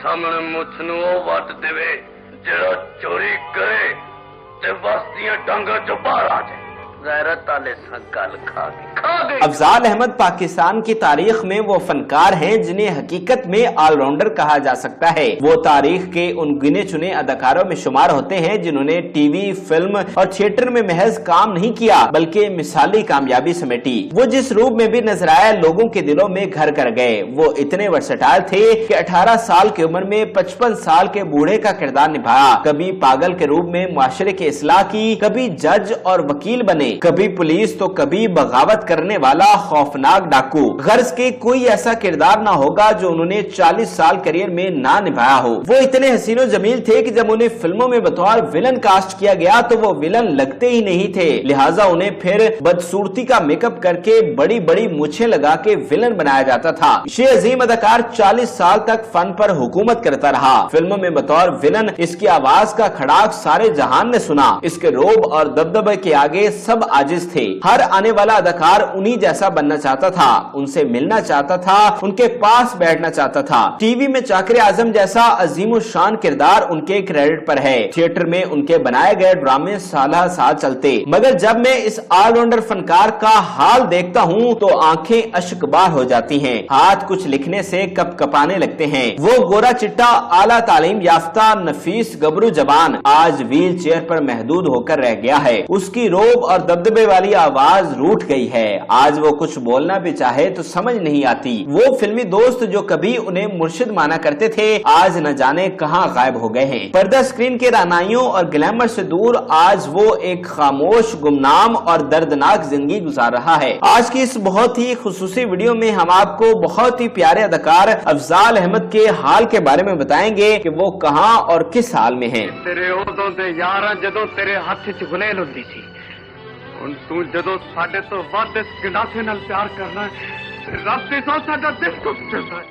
सामने मुछ नूं ओ वट देवे जेड़ा चोरी करे ते वस्तियां डंगा चो बाहर आ जाए। गैरत आले संकल खा गए। अफजाल अहमद पाकिस्तान की तारीख में वो फनकार हैं जिन्हें हकीकत में ऑलराउंडर कहा जा सकता है। वो तारीख के उन गिने चुने अदाकारों में शुमार होते हैं जिन्होंने टीवी, फिल्म और थिएटर में महज काम नहीं किया बल्कि मिसाली कामयाबी समेटी। वो जिस रूप में भी नजर आया लोगों के दिलों में घर कर गए। वो इतने वर्सटाइल थे कि 18 साल की उम्र में 55 साल के बूढ़े का किरदार निभाया। कभी पागल के रूप में मुआशरे की इस्लाह की, कभी जज और वकील बने, कभी पुलिस तो कभी बगावत करने वाला खौफनाक डाकू। गर्ज के कोई ऐसा किरदार ना होगा जो उन्होंने 40 साल करियर में ना निभाया हो। वो इतने हसीनो जमील थे कि जब उन्हें फिल्मों में बतौर विलन कास्ट किया गया तो वो विलन लगते ही नहीं थे, लिहाजा उन्हें फिर बदसूरती का मेकअप करके बड़ी बड़ी मूछें लगा के विलन बनाया जाता था। ये अजीम अदाकार 40 साल तक फन पर हुकूमत करता रहा। फिल्मों में बतौर विलन इसकी आवाज का खड़ाक सारे जहान ने सुना। इसके रोब और दबदबे के आगे सब आजिज थे। हर आने वाला अदाकार उन्हीं जैसा बनना चाहता था, उनसे मिलना चाहता था, उनके पास बैठना चाहता था। टीवी में चाकर आजम जैसा अजीम शान किरदार उनके क्रेडिट पर है। थिएटर में उनके बनाए गए ड्रामे साल साल चलते। मगर जब मैं इस ऑलराउंडर फनकार का हाल देखता हूँ तो आंखें अश्कबार हो जाती हैं, हाथ कुछ लिखने से कपकपाने लगते हैं। वो गोरा चिट्टा आला तालीम याफ्ता नफीस गबरू जवान आज व्हील चेयर पर महदूद होकर रह गया है। उसकी रोब और दबदबे वाली आवाज रूठ गई है। आज वो कुछ बोलना भी चाहे तो समझ नहीं आती। वो फिल्मी दोस्त जो कभी उन्हें मुर्शिद माना करते थे आज न जाने कहां गायब हो गए हैं। पर्दा स्क्रीन के रानाइयों और ग्लैमर से दूर आज वो एक खामोश, गुमनाम और दर्दनाक जिंदगी गुजार रहा है। आज की इस बहुत ही खुसूसी वीडियो में हम आपको बहुत ही प्यारे अदाकार अफजाल अहमद के हाल के बारे में बताएंगे कि वो कहां और किस हाल में हैं। तेरे उदों दे यारां जदों तेरे हाथ च गुलेल हुंदी सी, हुण तू जदों साडे तो वध इस गंडासे नाल प्यार करना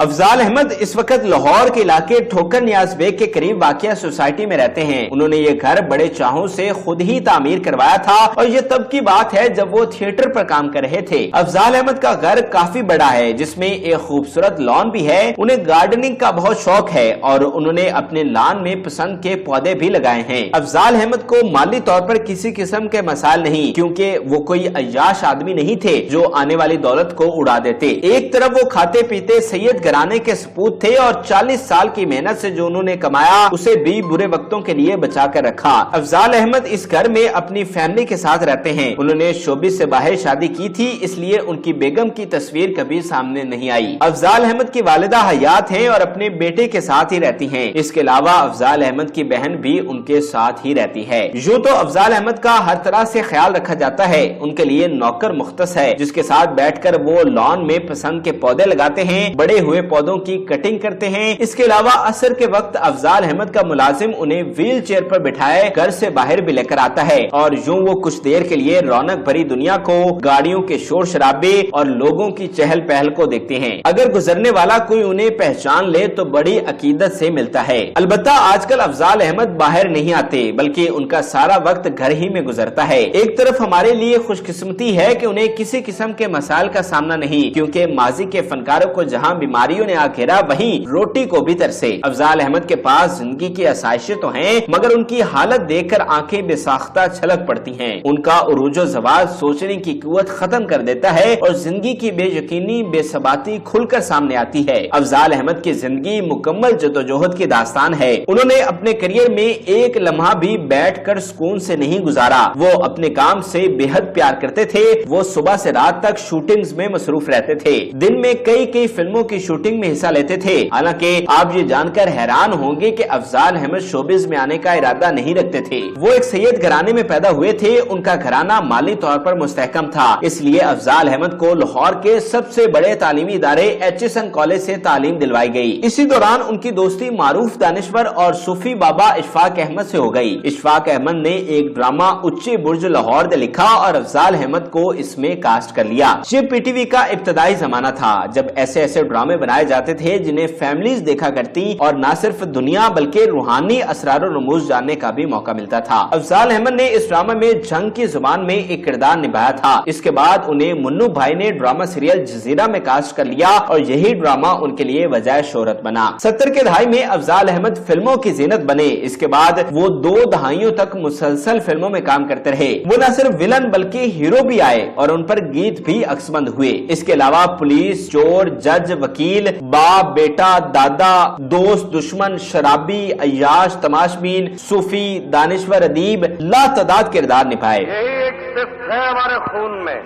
अफजाल अहमद इस वक्त लाहौर के इलाके ठोकर नियाज बेग के करीब वाक़िया सोसाइटी में रहते हैं। उन्होंने ये घर बड़े चाहों से खुद ही तामीर करवाया था और ये तब की बात है जब वो थिएटर पर काम कर रहे थे। अफजाल अहमद का घर काफी बड़ा है जिसमें एक खूबसूरत लॉन भी है। उन्हें गार्डनिंग का बहुत शौक है और उन्होंने अपने लॉन में पसंद के पौधे भी लगाए हैं। अफजाल अहमद को माली तौर पर किसी किस्म के मसाइल नहीं, क्योंकि वो कोई अय्याश आदमी नहीं थे जो आने वाली दौलत को उड़ा देते। एक तरफ वो खाते पीते सैयद घराने के सपूत थे और 40 साल की मेहनत से जो उन्होंने कमाया उसे भी बुरे वक्तों के लिए बचा कर रखा। अफजाल अहमद इस घर में अपनी फैमिली के साथ रहते हैं। उन्होंने शोबिस से बाहर शादी की थी, इसलिए उनकी बेगम की तस्वीर कभी सामने नहीं आई। अफजाल अहमद की वालिदा हयात हैं और अपने बेटे के साथ ही रहती हैं। इसके अलावा अफजाल अहमद की बहन भी उनके साथ ही रहती है। यूं तो अफजाल अहमद का हर तरह से ख्याल रखा जाता है। उनके लिए नौकर मुख्तस है जिसके साथ बैठकर वो लॉन में पसंद के पौधे लगाते हैं, बड़े हुए पौधों की कटिंग करते हैं। इसके अलावा असर के वक्त अफजाल अहमद का मुलाजिम उन्हें व्हील चेयर पर बिठाए घर से बाहर भी लेकर आता है और यूं वो कुछ देर के लिए रौनक भरी दुनिया को, गाड़ियों के शोर शराबे और लोगों की चहल पहल को देखते हैं। अगर गुजरने वाला कोई उन्हें पहचान ले तो बड़ी अकीदत से मिलता है। अलबत्ता आजकल अफजाल अहमद बाहर नहीं आते बल्कि उनका सारा वक्त घर ही में गुजरता है। एक तरफ हमारे लिए खुशकिस्मती है कि उन्हें किसी किस्म के मसाइल का सामना नहीं, क्योंकि माजी के फनकारों को जहां बीमारियों ने आ घेरा वहीं रोटी को भी तरसे। अफजाल अहमद के पास जिंदगी की आसाइशें तो हैं, मगर उनकी हालत देखकर आंखें बेसाख्ता छलक पड़ती हैं। उनका उरूजो जवाब सोचने की कुव्वत खत्म कर देता है और जिंदगी की बेयकीनी बेसबाती खुलकर सामने आती है। अफजाल अहमद की जिंदगी मुकम्मल जदोजहद की दास्तान है। उन्होंने अपने करियर में एक लम्हा भी बैठकर सुकून से नहीं गुजारा। वो अपने काम से बेहद प्यार करते थे। वो सुबह से रात तक शूटिंग्स में मसरूफ रहते थे। दिन में कई फिल्मों की शूटिंग में हिस्सा लेते थे। हालांकि आप ये जानकर हैरान होंगे कि अफजाल अहमद शोबिज में आने का इरादा नहीं रखते थे। वो एक सैयद घराने में पैदा हुए थे। उनका घराना माली तौर पर मुस्तहकम था, इसलिए अफजाल अहमद को लाहौर के सबसे बड़े तालीमी इदारे HSN कॉलेज से तालीम दिलवाई गई। इसी दौरान उनकी दोस्ती मारूफ दानिश्वर और सूफी बाबा इशफाक अहमद से हो गई। इशफाक अहमद ने एक ड्रामा उच्चे बुर्ज लाहौर दे लिखा और अफजाल अहमद को इसमें कास्ट कर लिया। ये PTV का ابتدائی زمانہ تھا جب ایسے ایسے ڈرامے بنائے جاتے تھے جنہیں فیملیز دیکھا کرتی اور نہ صرف دنیا بلکہ روحانی اسرار و رموز جاننے کا بھی موقع ملتا تھا۔ افضال احمد نے اس ڈرامے میں جنگ کی زبان میں ایک کردار نبھایا تھا۔ اس کے بعد انہیں منو بھائی نے ڈرامہ سیریل جزیرہ میں کاسٹ کر لیا اور یہی ڈرامہ ان کے لیے وجہ شہرت بنا۔ 70 کے دہائی میں افضال احمد فلموں کی زینت بنے۔ اس کے بعد وہ 2 دہائیوں تک مسلسل فلموں میں کام کرتے رہے۔ وہ نہ صرف ولن بلکہ ہیرو بھی آئے اور ان پر گیت بھی عکسبند ہوئے۔ اس کے علاوہ پولیس، چور، جج، وکیل، باپ، بیٹا، دادا، دوست، دشمن، شرابی، عیاش، تماش بین، صوفی، دانشور، ادیب، لا تعداد کردار نبھائے۔ یہی ایک صفت ہے ہمارے خون میں،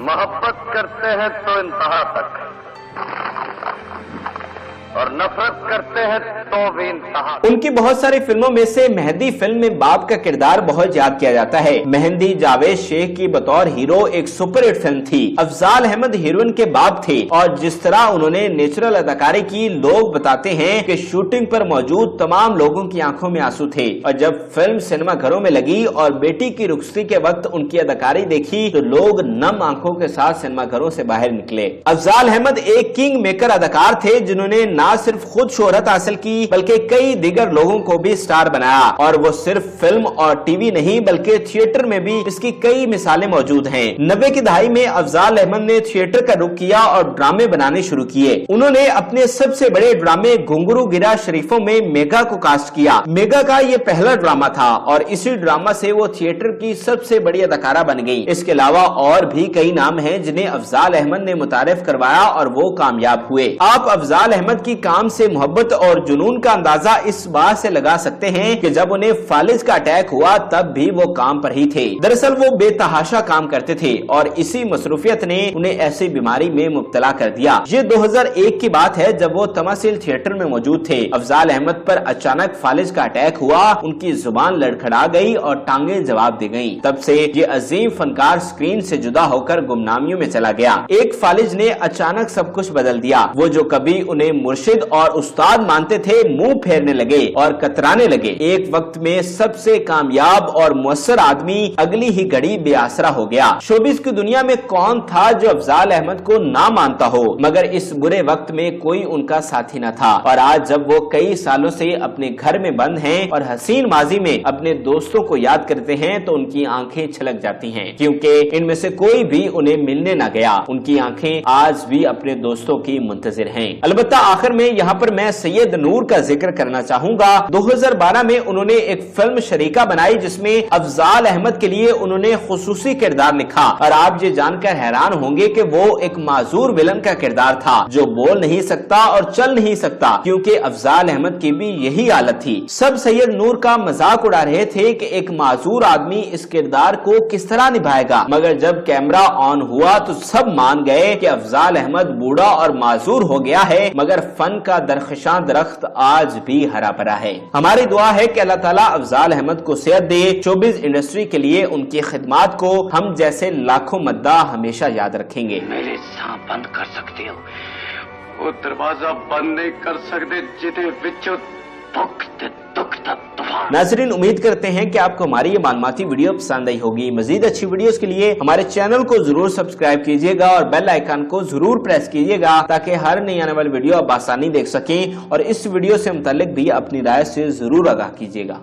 محبت کرتے ہیں تو انتہا تک اور نفرت کرتے ہیں تو بھی انتہا۔ ان کی بہت ساری فلموں میں سے مہندی فلم میں باپ کا کردار بہت یاد کیا جاتا ہے۔ مہندی جاوید شیخ کی بطور ہیرو ایک سپر ہٹ فلم تھی۔ افضال احمد ہیروئن کے باپ تھے اور جس طرح انہوں نے نیچرل اداکاری کی، لوگ بتاتے ہیں کہ شوٹنگ پر موجود تمام لوگوں کی آنکھوں میں آنسو تھے، اور جب فلم سنیما گھروں میں لگی اور بیٹی کی رخصتی کے وقت ان کی اداکاری دیکھی تو لوگ نم آنکھوں کے ساتھ سنیما گھروں سے باہر نکلے۔ افضال احمد ایک کنگ میکر اداکار تھے جنہوں نے نہ صرف خود شہرت حاصل کی بلکہ کئی دیگر لوگوں کو بھی سٹار بنایا، اور وہ صرف فلم اور ٹی وی نہیں بلکہ تھیٹر میں بھی اس کی کئی مثالیں موجود ہیں۔ 90 کی دہائی میں افضال احمد نے تھیٹر کا رخ کیا اور ڈرامے بنانے شروع کیے۔ انہوں نے اپنے سب سے بڑے ڈرامے گھنگرو گرا شریفوں میں میگا کو کاسٹ کیا۔ میگا کا یہ پہلا ڈرامہ تھا اور اسی ڈرامہ سے وہ تھیٹر کی سب سے بڑی اداکارہ بن گئی۔ اس کے علاوہ اور بھی کئی نام ہیں جنہیں افضال احمد نے متعارف کروایا اور وہ کامیاب ہوئے۔ آپ افضال احمد کی کام سے محبت اور جنون کا اندازہ اس بات سے لگا سکتے ہیں کہ جب انہیں فالج کا اٹیک ہوا تب بھی وہ کام پر ہی تھے۔ دراصل وہ بے تحاشا کام کرتے تھے اور اسی مصروفیت نے انہیں ایسی بیماری میں مبتلا کر دیا۔ یہ 2001 کی بات ہے جب وہ تمثیل تھیٹر میں موجود تھے۔ افضال احمد پر اچانک فالج کا اٹیک ہوا، ان کی زبان لڑکھڑا گئی اور ٹانگیں جواب دے گئیں۔ تب سے یہ عظیم فنکار سکرین سے جدا ہو کر گمنامیوں میں چلا گیا۔ ایک فالج نے اچانک سب کچھ بدل دیا۔ وہ جو کبھی انہیں مرشد اور استاد مانتے تھے منہ پھیرنے لگے اور کترانے لگے۔ ایک وقت میں سب سے کامیاب اور مؤثر آدمی اگلی ہی گھڑی بے آسرا ہو گیا۔ شوبز کی دنیا میں کون تھا جو افضال احمد کو نہ مانتا ہو، مگر اس برے وقت میں کوئی ان کا ساتھی نہ تھا۔ اور آج جب وہ کئی سالوں سے اپنے گھر میں بند ہیں اور حسین ماضی میں اپنے دوستوں کو یاد کرتے ہیں تو ان کی آنکھیں چھلک جاتی ہیں، کیونکہ ان میں سے کوئی بھی انہیں ملنے نہ گیا۔ ان کی آنکھیں آج بھی اپنے دوستوں کی منتظر ہیں۔ البتہ آخر میں یہاں پر میں سید نور کا ذکر کرنا چاہوں گا۔ 2012 میں انہوں نے ایک فلم شریکہ بنائی جس میں افضال احمد کے لیے انہوں نے خصوصی کردار لکھا، اور آپ یہ جان کر حیران ہوں گے کہ وہ ایک معذور ولن کا کردار تھا جو بول نہیں سکتا اور چل نہیں سکتا، کیونکہ افضال احمد کی بھی یہی حالت تھی۔ سب سید نور کا مذاق اڑا رہے تھے کہ ایک معذور آدمی اس کردار کو کس طرح نبھائے گا، مگر جب کیمرہ آن ہوا تو سب مان گئے کہ افضال احمد بوڑھا اور معذور ہو گیا ہے، مگر فن کا درخشاں درخت آج بھی ہرا بھرا ہے۔ ہماری دعا ہے کہ اللہ تعالیٰ افضال احمد کو صحت دے۔ شوبز انڈسٹری کے لیے ان کی خدمات کو ہم جیسے لاکھوں مداح ہمیشہ یاد رکھیں گے۔ میرے ساتھ بند کر سکتے ہو، وہ دروازہ بند نہیں کر سکتے جدے وچوں دکھ دا طوفان۔ ناظرین، امید کرتے ہیں کہ آپ کو ہماری یہ معلوماتی ویڈیو پسند آئی ہوگی۔ مزید اچھی ویڈیوز کے لیے ہمارے چینل کو ضرور سبسکرائب کیجیے گا اور بیل آئیکن کو ضرور پریس کیجیے گا تاکہ ہر نئی آنے والی ویڈیو آپ آسانی دیکھ سکیں، اور اس ویڈیو سے متعلق بھی اپنی رائے سے ضرور آگاہ کیجیے گا۔